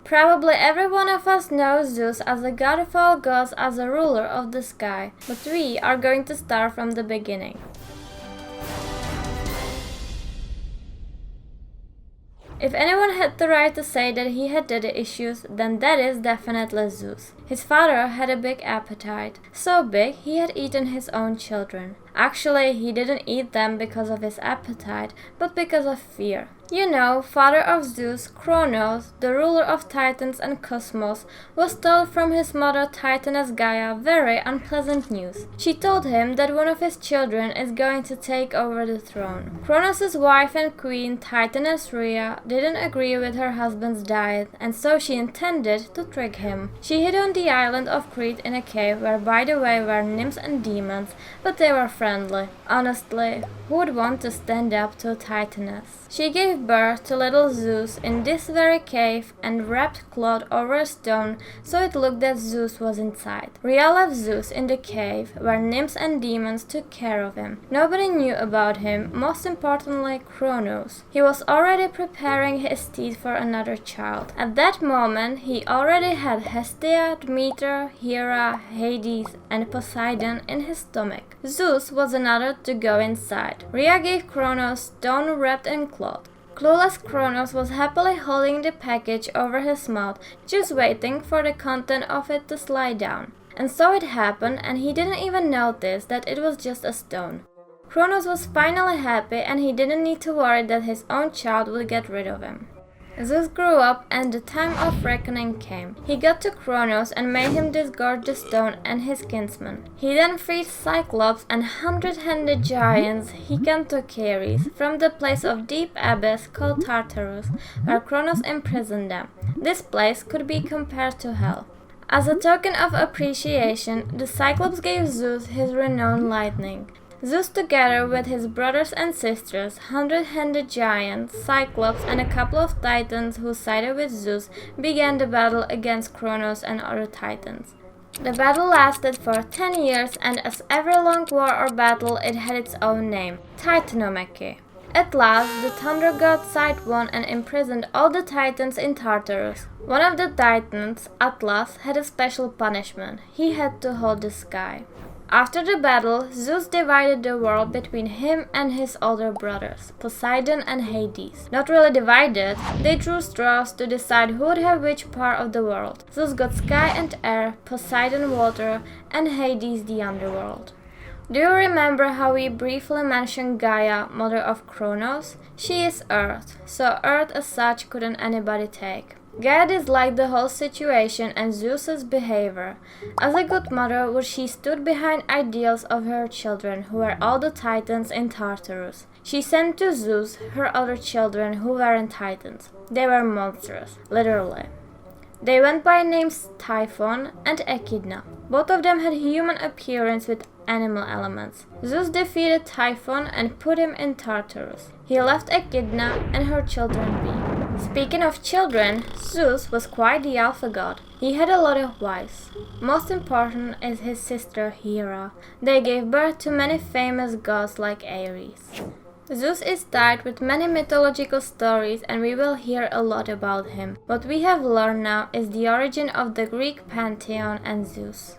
Probably every one of us knows Zeus as the god of all gods, as a ruler of the sky, but we are going to start from the beginning. If anyone had the right to say that he had daddy issues, then that is definitely Zeus. His father had a big appetite, so big he had eaten his own children. Actually, he didn't eat them because of his appetite, but because of fear. You know, father of Zeus, Kronos, the ruler of Titans and Cosmos, was told from his mother Titaness Gaia very unpleasant news. She told him that one of his children is going to take over the throne. Kronos' wife and queen, Titaness Rhea, didn't agree with her husband's diet, and so she intended to trick him. She hid on the island of Crete in a cave where, by the way, were nymphs and demons, but they were friendly. Honestly, who would want to stand up to a Titaness? She gave birth to little Zeus in this very cave and wrapped cloth over a stone so it looked that Zeus was inside. Rhea left Zeus in the cave where nymphs and demons took care of him. Nobody knew about him, most importantly Kronos. He was already preparing his teeth for another child. At that moment he already had Hestia, Demeter, Hera, Hades and Poseidon in his stomach. Zeus was another to go inside. Rhea gave Kronos stone wrapped in cloth. Clueless Kronos was happily holding the package over his mouth, just waiting for the content of it to slide down. And so it happened, and he didn't even notice that it was just a stone. Kronos was finally happy, and he didn't need to worry that his own child would get rid of him. Zeus grew up and the time of reckoning came. He got to Kronos and made him disgorge the stone and his kinsman. He then freed Cyclops and 100-handed giants Hecantocheires from the place of deep abyss called Tartarus, where Kronos imprisoned them. This place could be compared to hell. As a token of appreciation, the Cyclops gave Zeus his renowned lightning. Zeus, together with his brothers and sisters, 100-handed giants, Cyclops, and a couple of titans who sided with Zeus, began the battle against Kronos and other titans. The battle lasted for 10 years, and as every long war or battle, it had its own name, Titanomachy. At last, the thunder god side won and imprisoned all the titans in Tartarus. One of the titans, Atlas, had a special punishment. He had to hold the sky. After the battle, Zeus divided the world between him and his older brothers, Poseidon and Hades. Not really divided, they drew straws to decide who would have which part of the world. Zeus got sky and air, Poseidon water, and Hades the underworld. Do you remember how we briefly mentioned Gaia, mother of Kronos? She is Earth, so Earth as such couldn't anybody take. Gaia disliked the whole situation and Zeus's behavior. As a good mother, she stood behind ideals of her children, who were all the titans in Tartarus. She sent to Zeus her other children who weren't titans. They were monstrous, literally. They went by names Typhon and Echidna. Both of them had human appearance with animal elements. Zeus defeated Typhon and put him in Tartarus. He left Echidna and her children be. Speaking of children, Zeus was quite the alpha god. He had a lot of wives. Most important is his sister Hera. They gave birth to many famous gods like Ares. Zeus is tied with many mythological stories and we will hear a lot about him. What we have learned now is the origin of the Greek pantheon and Zeus.